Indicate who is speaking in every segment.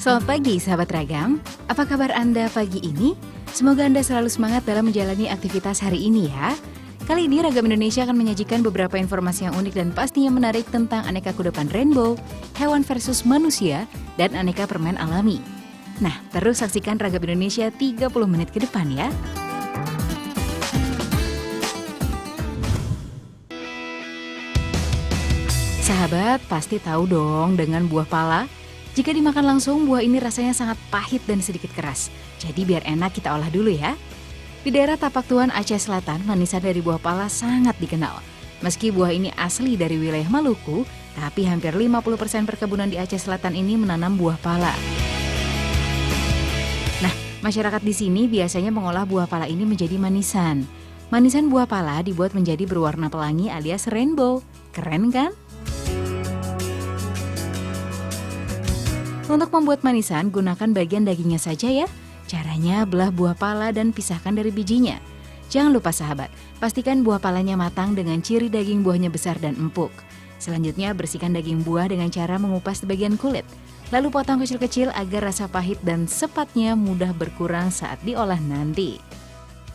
Speaker 1: Selamat pagi sahabat ragam, apa kabar Anda pagi ini? Semoga Anda selalu semangat dalam menjalani aktivitas hari ini ya. Kali ini Ragam Indonesia akan menyajikan beberapa informasi yang unik dan pastinya menarik tentang aneka kudapan rainbow, hewan versus manusia, dan aneka permen alami. Nah, terus saksikan Ragam Indonesia 30 menit ke depan ya. Sahabat pasti tahu dong dengan buah pala. Jika dimakan langsung, buah ini rasanya sangat pahit dan sedikit keras. Jadi biar enak kita olah dulu ya. Di daerah Tapak Tuan, Aceh Selatan, manisan dari buah pala sangat dikenal. Meski buah ini asli dari wilayah Maluku, tapi hampir 50% perkebunan di Aceh Selatan ini menanam buah pala. Nah, masyarakat di sini biasanya mengolah buah pala ini menjadi manisan. Manisan buah pala dibuat menjadi berwarna pelangi alias rainbow. Keren kan? Untuk membuat manisan, gunakan bagian dagingnya saja ya. Caranya belah buah pala dan pisahkan dari bijinya. Jangan lupa sahabat, pastikan buah palanya matang dengan ciri daging buahnya besar dan empuk. Selanjutnya bersihkan daging buah dengan cara mengupas bagian kulit. Lalu potong kecil-kecil agar rasa pahit dan sepatnya mudah berkurang saat diolah nanti.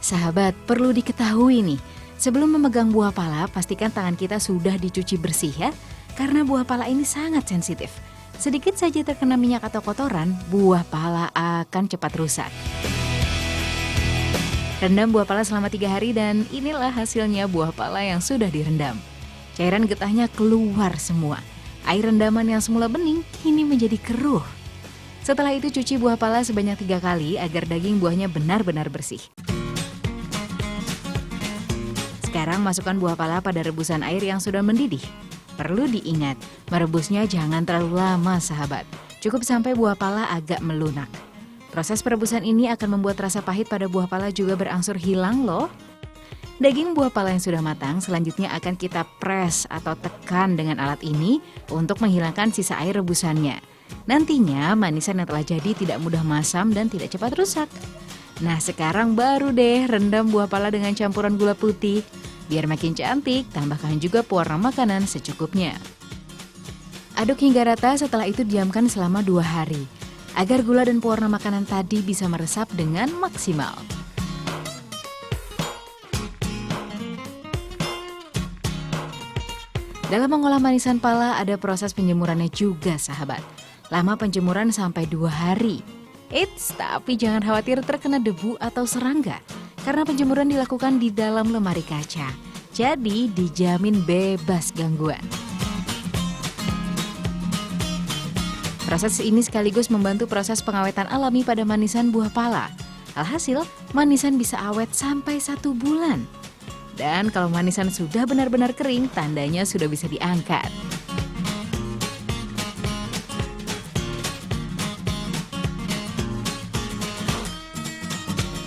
Speaker 1: Sahabat, perlu diketahui nih, sebelum memegang buah pala, pastikan tangan kita sudah dicuci bersih ya. Karena buah pala ini sangat sensitif. Sedikit saja terkena minyak atau kotoran, buah pala akan cepat rusak. Rendam buah pala selama 3 hari dan inilah hasilnya buah pala yang sudah direndam. Cairan getahnya keluar semua. Air rendaman yang semula bening kini menjadi keruh. Setelah itu cuci buah pala sebanyak 3 kali agar daging buahnya benar-benar bersih. Sekarang masukkan buah pala pada rebusan air yang sudah mendidih. Perlu diingat, merebusnya jangan terlalu lama sahabat. Cukup sampai buah pala agak melunak. Proses perebusan ini akan membuat rasa pahit pada buah pala juga berangsur hilang loh. Daging buah pala yang sudah matang selanjutnya akan kita press atau tekan dengan alat ini untuk menghilangkan sisa air rebusannya. Nantinya manisan yang telah jadi tidak mudah masam dan tidak cepat rusak. Nah sekarang baru deh rendam buah pala dengan campuran gula putih. Biar makin cantik, tambahkan juga pewarna makanan secukupnya. Aduk hingga rata, setelah itu diamkan selama 2 hari. Agar gula dan pewarna makanan tadi bisa meresap dengan maksimal. Dalam mengolah manisan pala ada proses penjemurannya juga sahabat. Lama penjemuran sampai 2 hari. Eits, tapi jangan khawatir terkena debu atau serangga. Karena penjemuran dilakukan di dalam lemari kaca. Jadi dijamin bebas gangguan. Proses ini sekaligus membantu proses pengawetan alami pada manisan buah pala. Alhasil, manisan bisa awet sampai 1 bulan. Dan kalau manisan sudah benar-benar kering, tandanya sudah bisa diangkat.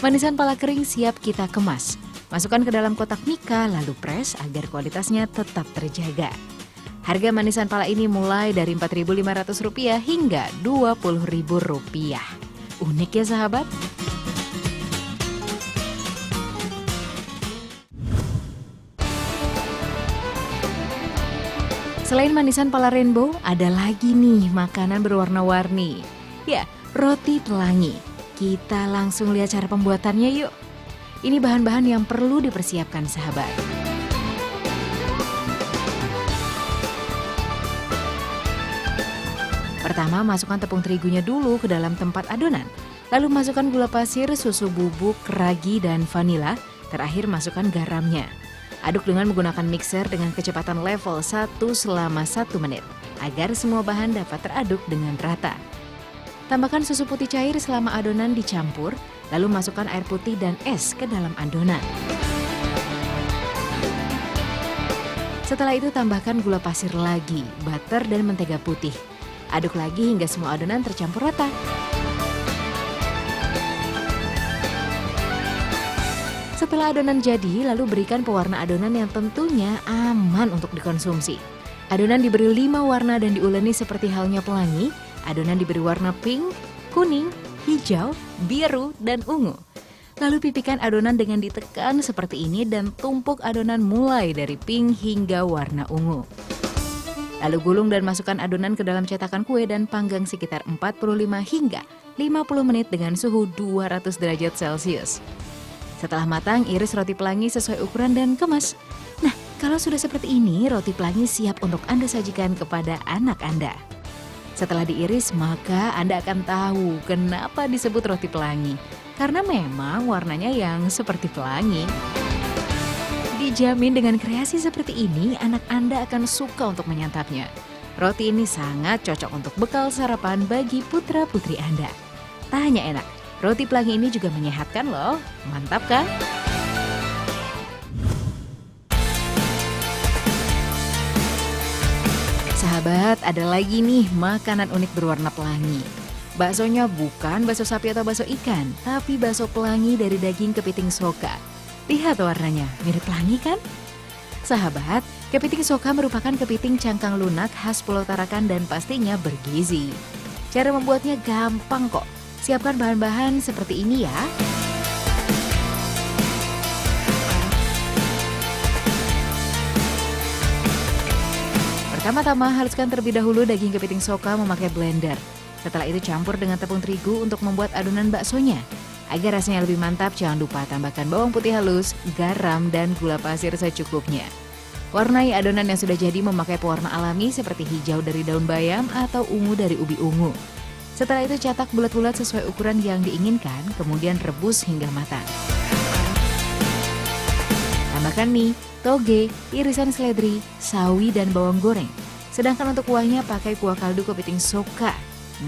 Speaker 1: Manisan pala kering siap kita kemas. Masukkan ke dalam kotak mika lalu press agar kualitasnya tetap terjaga. Harga manisan pala ini mulai dari Rp4.500 hingga Rp20.000. Unik ya sahabat? Selain manisan pala rainbow, ada lagi nih makanan berwarna-warni. Ya, roti pelangi. Kita langsung lihat cara pembuatannya yuk. Ini bahan-bahan yang perlu dipersiapkan sahabat. Pertama, masukkan tepung terigunya dulu ke dalam tempat adonan. Lalu masukkan gula pasir, susu bubuk, ragi, dan vanila. Terakhir masukkan garamnya. Aduk dengan menggunakan mixer dengan kecepatan level 1 selama 1 menit. Agar semua bahan dapat teraduk dengan rata. Tambahkan susu putih cair selama adonan dicampur, lalu masukkan air putih dan es ke dalam adonan. Setelah itu tambahkan gula pasir lagi, butter dan mentega putih. Aduk lagi hingga semua adonan tercampur rata. Setelah adonan jadi, lalu berikan pewarna adonan yang tentunya aman untuk dikonsumsi. Adonan diberi 5 warna dan diuleni seperti halnya pelangi. Adonan diberi warna pink, kuning, hijau, biru, dan ungu. Lalu pipihkan adonan dengan ditekan seperti ini dan tumpuk adonan mulai dari pink hingga warna ungu. Lalu gulung dan masukkan adonan ke dalam cetakan kue dan panggang sekitar 45 hingga 50 menit dengan suhu 200 derajat Celcius. Setelah matang, iris roti pelangi sesuai ukuran dan kemas. Nah, kalau sudah seperti ini, roti pelangi siap untuk Anda sajikan kepada anak Anda. Setelah diiris, maka Anda akan tahu kenapa disebut roti pelangi. Karena memang warnanya yang seperti pelangi. Dijamin dengan kreasi seperti ini, anak Anda akan suka untuk menyantapnya. Roti ini sangat cocok untuk bekal sarapan bagi putra-putri Anda. Tak hanya enak, roti pelangi ini juga menyehatkan loh. Mantap kan? Sahabat, ada lagi nih makanan unik berwarna pelangi. Baksonya bukan bakso sapi atau bakso ikan, tapi bakso pelangi dari daging kepiting soka. Lihat warnanya, mirip pelangi kan? Sahabat, kepiting soka merupakan kepiting cangkang lunak khas Pulau Tarakan dan pastinya bergizi. Cara membuatnya gampang kok. Siapkan bahan-bahan seperti ini ya. Pertama-tama haluskan terlebih dahulu daging kepiting soka memakai blender. Setelah itu campur dengan tepung terigu untuk membuat adonan baksonya. Agar rasanya lebih mantap, jangan lupa tambahkan bawang putih halus, garam, dan gula pasir secukupnya. Warnai adonan yang sudah jadi memakai pewarna alami seperti hijau dari daun bayam atau ungu dari ubi ungu. Setelah itu cetak bulat-bulat sesuai ukuran yang diinginkan, kemudian rebus hingga matang. Tambahkan mie, toge, irisan seledri, sawi, dan bawang goreng. Sedangkan untuk kuahnya pakai kuah kaldu kepiting soka.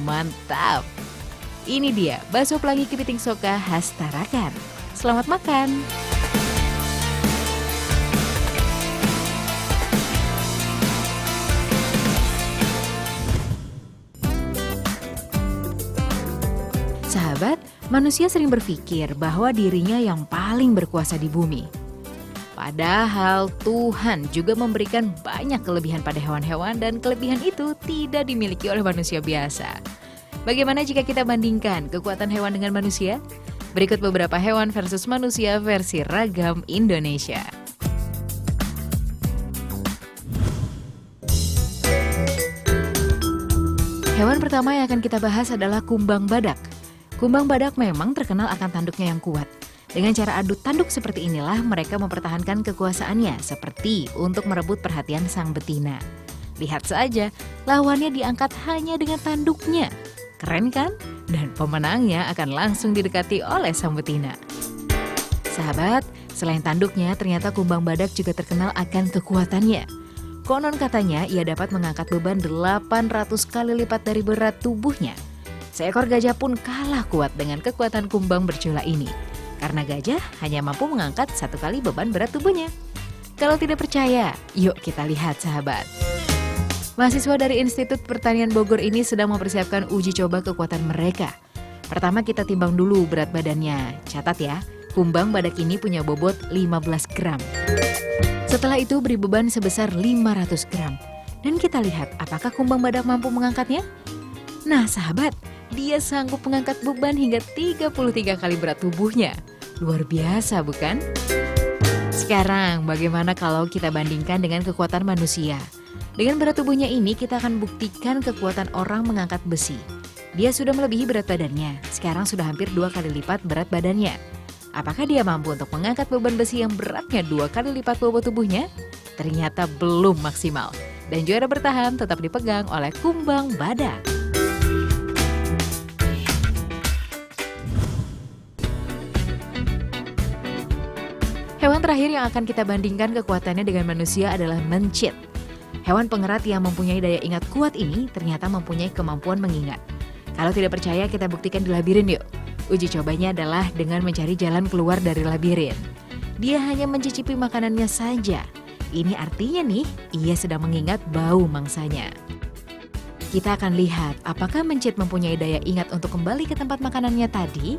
Speaker 1: Mantap! Ini dia bakso pelangi kepiting soka khas Tarakan. Selamat makan! Sahabat, manusia sering berpikir bahwa dirinya yang paling berkuasa di bumi. Padahal Tuhan juga memberikan banyak kelebihan pada hewan-hewan dan kelebihan itu tidak dimiliki oleh manusia biasa. Bagaimana jika kita bandingkan kekuatan hewan dengan manusia? Berikut beberapa hewan versus manusia versi Ragam Indonesia. Hewan pertama yang akan kita bahas adalah kumbang badak. Kumbang badak memang terkenal akan tanduknya yang kuat. Dengan cara adu tanduk seperti inilah mereka mempertahankan kekuasaannya, seperti untuk merebut perhatian sang betina. Lihat saja, lawannya diangkat hanya dengan tanduknya. Keren kan? Dan pemenangnya akan langsung didekati oleh sang betina. Sahabat, selain tanduknya, ternyata kumbang badak juga terkenal akan kekuatannya. Konon katanya ia dapat mengangkat beban 800 kali lipat dari berat tubuhnya. Seekor gajah pun kalah kuat dengan kekuatan kumbang bercula ini. Karena gajah hanya mampu mengangkat 1 kali beban berat tubuhnya. Kalau tidak percaya, yuk kita lihat sahabat. Mahasiswa dari Institut Pertanian Bogor ini sedang mempersiapkan uji coba kekuatan mereka. Pertama kita timbang dulu berat badannya. Catat ya, kumbang badak ini punya bobot 15 gram. Setelah itu beri beban sebesar 500 gram. Dan kita lihat apakah kumbang badak mampu mengangkatnya? Nah sahabat, dia sanggup mengangkat beban hingga 33 kali berat tubuhnya. Luar biasa bukan? Sekarang bagaimana kalau kita bandingkan dengan kekuatan manusia? Dengan berat tubuhnya ini kita akan buktikan kekuatan orang mengangkat besi. Dia sudah melebihi berat badannya, sekarang sudah hampir 2 kali lipat berat badannya. Apakah dia mampu untuk mengangkat beban besi yang beratnya 2 kali lipat bobot tubuhnya? Ternyata belum maksimal. Dan juara bertahan tetap dipegang oleh kumbang badak. Hewan terakhir yang akan kita bandingkan kekuatannya dengan manusia adalah mencit. Hewan pengerat yang mempunyai daya ingat kuat ini ternyata mempunyai kemampuan mengingat. Kalau tidak percaya kita buktikan di labirin yuk. Uji cobanya adalah dengan mencari jalan keluar dari labirin. Dia hanya mencicipi makanannya saja. Ini artinya nih, ia sedang mengingat bau mangsanya. Kita akan lihat apakah mencit mempunyai daya ingat untuk kembali ke tempat makanannya tadi.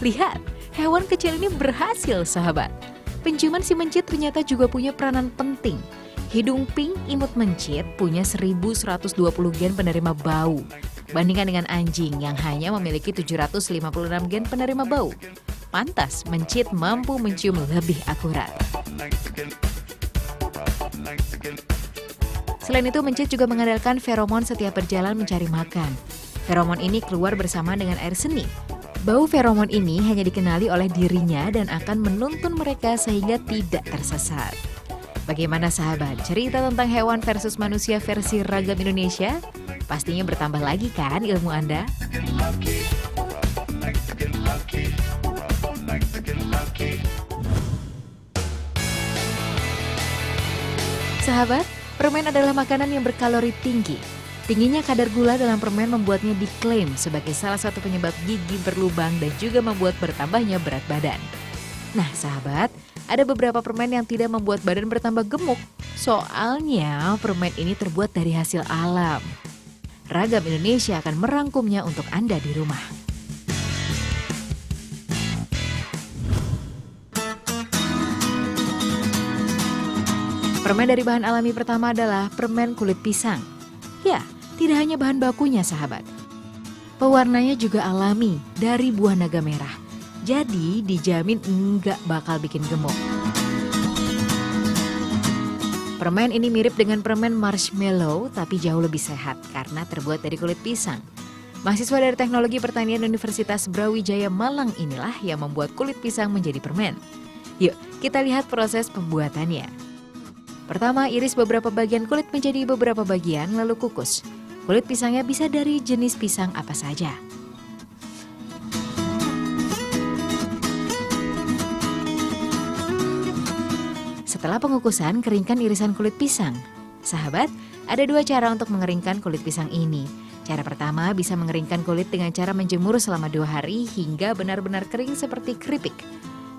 Speaker 1: Lihat, hewan kecil ini berhasil sahabat. Penciuman si mencit ternyata juga punya peranan penting. Hidung pink imut mencit punya 1120 gen penerima bau. Bandingkan dengan anjing yang hanya memiliki 756 gen penerima bau. Pantas, mencit mampu mencium lebih akurat. Selain itu, mencit juga mengandalkan feromon setiap berjalan mencari makan. Feromon ini keluar bersama dengan air seni. Bau feromon ini hanya dikenali oleh dirinya dan akan menuntun mereka sehingga tidak tersesat. Bagaimana sahabat, cerita tentang hewan versus manusia versi Ragam Indonesia? Pastinya bertambah lagi kan ilmu Anda? Sahabat, permen adalah makanan yang berkalori tinggi. Tingginya kadar gula dalam permen membuatnya diklaim sebagai salah satu penyebab gigi berlubang dan juga membuat bertambahnya berat badan. Nah sahabat, ada beberapa permen yang tidak membuat badan bertambah gemuk. Soalnya permen ini terbuat dari hasil alam. Ragam Indonesia akan merangkumnya untuk Anda di rumah. Permen dari bahan alami pertama adalah permen kulit pisang. Ya, tidak hanya bahan bakunya sahabat. Pewarnanya juga alami dari buah naga merah. Jadi dijamin enggak bakal bikin gemuk. Permen ini mirip dengan permen marshmallow tapi jauh lebih sehat karena terbuat dari kulit pisang. Mahasiswa dari Teknologi Pertanian Universitas Brawijaya Malang inilah yang membuat kulit pisang menjadi permen. Yuk, kita lihat proses pembuatannya. Pertama, iris beberapa bagian kulit menjadi beberapa bagian lalu kukus. Kulit pisangnya bisa dari jenis pisang apa saja. Setelah pengukusan, keringkan irisan kulit pisang. Sahabat, ada dua cara untuk mengeringkan kulit pisang ini. Cara pertama bisa mengeringkan kulit dengan cara menjemur selama 2 hari hingga benar-benar kering seperti keripik.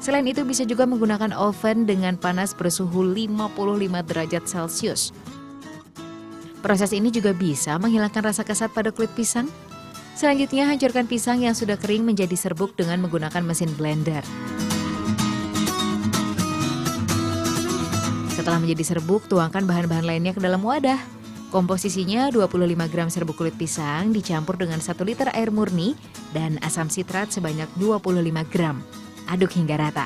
Speaker 1: Selain itu bisa juga menggunakan oven dengan panas bersuhu 55 derajat Celcius. Proses ini juga bisa menghilangkan rasa kasar pada kulit pisang. Selanjutnya hancurkan pisang yang sudah kering menjadi serbuk dengan menggunakan mesin blender. Setelah menjadi serbuk, tuangkan bahan-bahan lainnya ke dalam wadah. Komposisinya 25 gram serbuk kulit pisang dicampur dengan 1 liter air murni dan asam sitrat sebanyak 25 gram. Aduk hingga rata.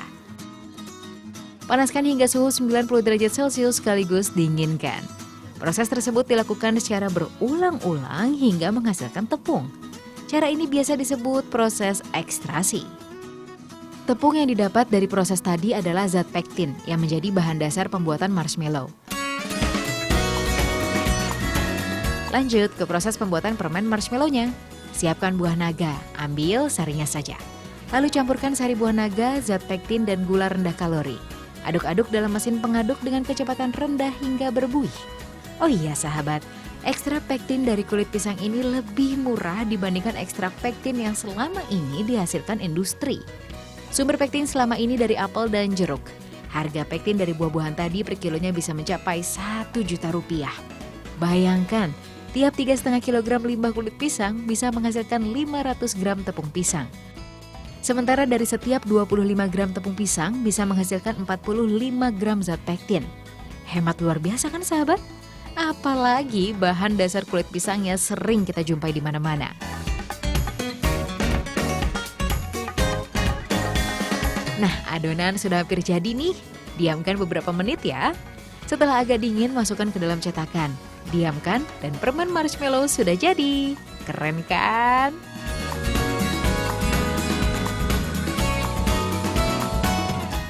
Speaker 1: Panaskan hingga suhu 90 derajat Celcius sekaligus dinginkan. Proses tersebut dilakukan secara berulang-ulang hingga menghasilkan tepung. Cara ini biasa disebut proses ekstrasi. Tepung yang didapat dari proses tadi adalah zat pektin yang menjadi bahan dasar pembuatan marshmallow. Lanjut ke proses pembuatan permen marshmallow-nya. Siapkan buah naga, ambil sarinya saja. Lalu campurkan sari buah naga, zat pektin, dan gula rendah kalori. Aduk-aduk dalam mesin pengaduk dengan kecepatan rendah hingga berbuih. Oh iya sahabat, ekstrak pektin dari kulit pisang ini lebih murah dibandingkan ekstrak pektin yang selama ini dihasilkan industri. Sumber pektin selama ini dari apel dan jeruk. Harga pektin dari buah-buahan tadi per kilonya bisa mencapai 1 juta rupiah. Bayangkan, tiap 3,5 kg limbah kulit pisang bisa menghasilkan 500 gram tepung pisang. Sementara dari setiap 25 gram tepung pisang bisa menghasilkan 45 gram zat pektin. Hemat luar biasa kan sahabat? Apalagi bahan dasar kulit pisangnya sering kita jumpai di mana-mana. Nah, adonan sudah hampir jadi nih. Diamkan beberapa menit ya. Setelah agak dingin, masukkan ke dalam cetakan. Diamkan dan permen marshmallow sudah jadi. Keren kan?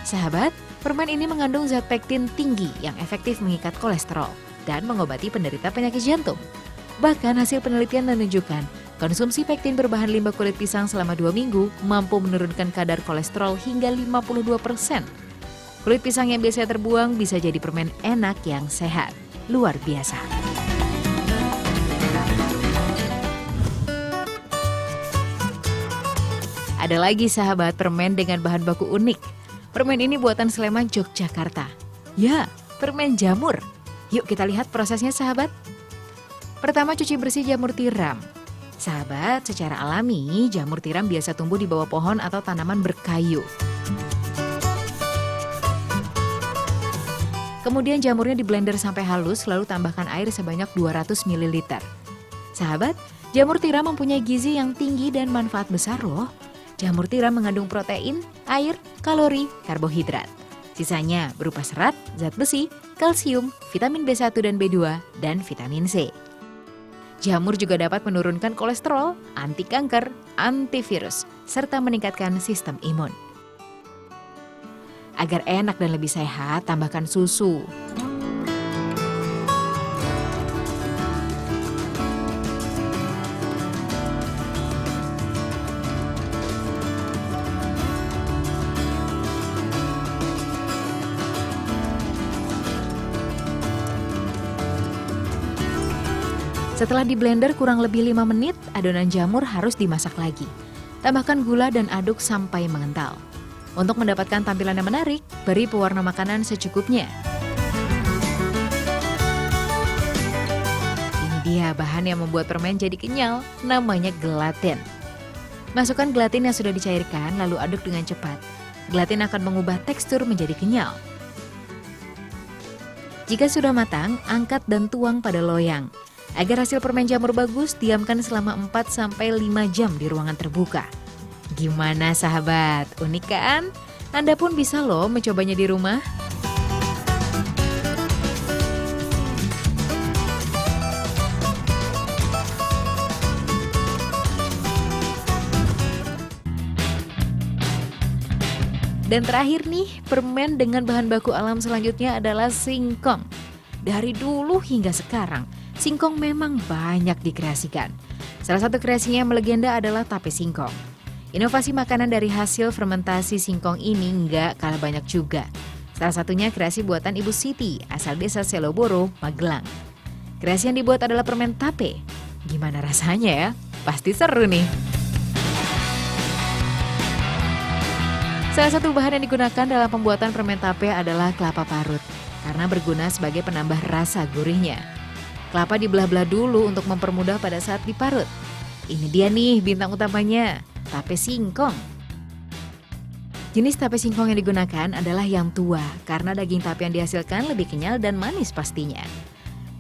Speaker 1: Sahabat, permen ini mengandung zat pektin tinggi yang efektif mengikat kolesterol dan mengobati penderita penyakit jantung. Bahkan hasil penelitian menunjukkan konsumsi pektin berbahan limbah kulit pisang selama 2 minggu mampu menurunkan kadar kolesterol hingga 52%. Kulit pisang yang biasa terbuang bisa jadi permen enak yang sehat. Luar biasa. Ada lagi sahabat permen dengan bahan baku unik. Permen ini buatan Sleman, Yogyakarta. Ya, permen jamur. Yuk kita lihat prosesnya sahabat. Pertama, cuci bersih jamur tiram. Sahabat, secara alami jamur tiram biasa tumbuh di bawah pohon atau tanaman berkayu. Kemudian jamurnya di blender sampai halus lalu tambahkan air sebanyak 200 ml. Sahabat, Jamur tiram mempunyai gizi yang tinggi dan manfaat besar loh. Jamur tiram mengandung protein, air, kalori, karbohidrat. Sisanya berupa serat, zat besi, kalsium, vitamin B1 dan B2, dan vitamin C. Jamur juga dapat menurunkan kolesterol, anti kanker, antivirus, serta meningkatkan sistem imun. Agar enak dan lebih sehat, tambahkan susu. Setelah di blender kurang lebih 5 menit, adonan jamur harus dimasak lagi. Tambahkan gula dan aduk sampai mengental. Untuk mendapatkan tampilan yang menarik, beri pewarna makanan secukupnya. Ini dia bahan yang membuat permen jadi kenyal, namanya gelatin. Masukkan gelatin yang sudah dicairkan, lalu aduk dengan cepat. Gelatin akan mengubah tekstur menjadi kenyal. Jika sudah matang, angkat dan tuang pada loyang. Agar hasil permen jamur bagus, diamkan selama 4-5 jam di ruangan terbuka. Gimana sahabat, unik kan? Anda pun bisa loh mencobanya di rumah. Dan terakhir nih, permen dengan bahan baku alam selanjutnya adalah singkong. Dari dulu hingga sekarang, singkong memang banyak dikreasikan. Salah satu kreasinya yang melegenda adalah tape singkong. Inovasi makanan dari hasil fermentasi singkong ini nggak kalah banyak juga. Salah satunya kreasi buatan Ibu Siti, asal desa Seloboro, Magelang. Kreasi yang dibuat adalah permen tape. Gimana rasanya ya? Pasti seru nih. Salah satu bahan yang digunakan dalam pembuatan permen tape adalah kelapa parut, karena berguna sebagai penambah rasa gurihnya. Kelapa dibelah-belah dulu untuk mempermudah pada saat diparut. Ini dia nih bintang utamanya, tape singkong. Jenis tape singkong yang digunakan adalah yang tua karena daging tape yang dihasilkan lebih kenyal dan manis pastinya.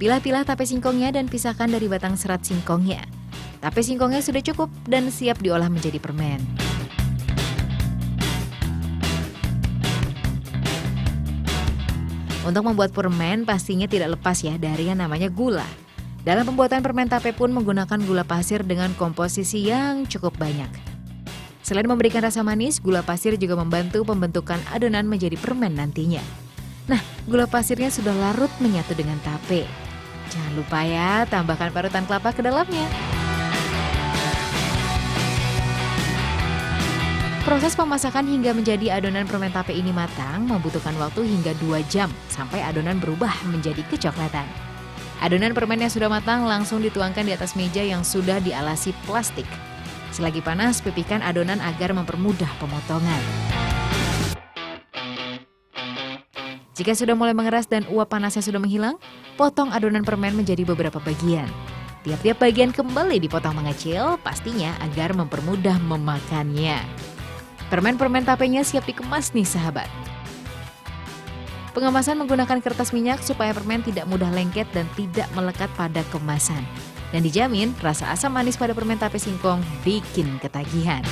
Speaker 1: Pilah-pilah tape singkongnya dan pisahkan dari batang serat singkongnya. Tape singkongnya sudah cukup dan siap diolah menjadi permen. Untuk membuat permen pastinya tidak lepas ya dari yang namanya gula. Dalam pembuatan permen tape pun menggunakan gula pasir dengan komposisi yang cukup banyak. Selain memberikan rasa manis, gula pasir juga membantu pembentukan adonan menjadi permen nantinya. Nah, gula pasirnya sudah larut menyatu dengan tape. Jangan lupa ya, tambahkan parutan kelapa ke dalamnya. Proses pemasakan hingga menjadi adonan permen tape ini matang membutuhkan waktu hingga 2 jam sampai adonan berubah menjadi kecoklatan. Adonan permen yang sudah matang langsung dituangkan di atas meja yang sudah dialasi plastik. Selagi panas, pipihkan adonan agar mempermudah pemotongan. Jika sudah mulai mengeras dan uap panasnya sudah menghilang, potong adonan permen menjadi beberapa bagian. Tiap-tiap bagian kembali dipotong mengecil, pastinya agar mempermudah memakannya. Permen-permen tapenya siap dikemas nih sahabat. Pengemasan menggunakan kertas minyak supaya permen tidak mudah lengket dan tidak melekat pada kemasan. Dan dijamin rasa asam manis pada permen tape singkong bikin ketagihan.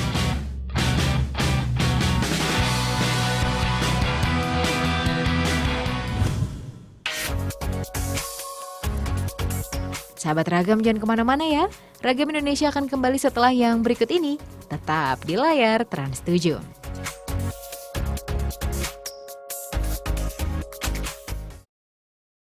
Speaker 1: Sahabat Ragam jangan kemana-mana ya. Ragam Indonesia akan kembali setelah yang berikut ini. Tetap di layar Trans 7.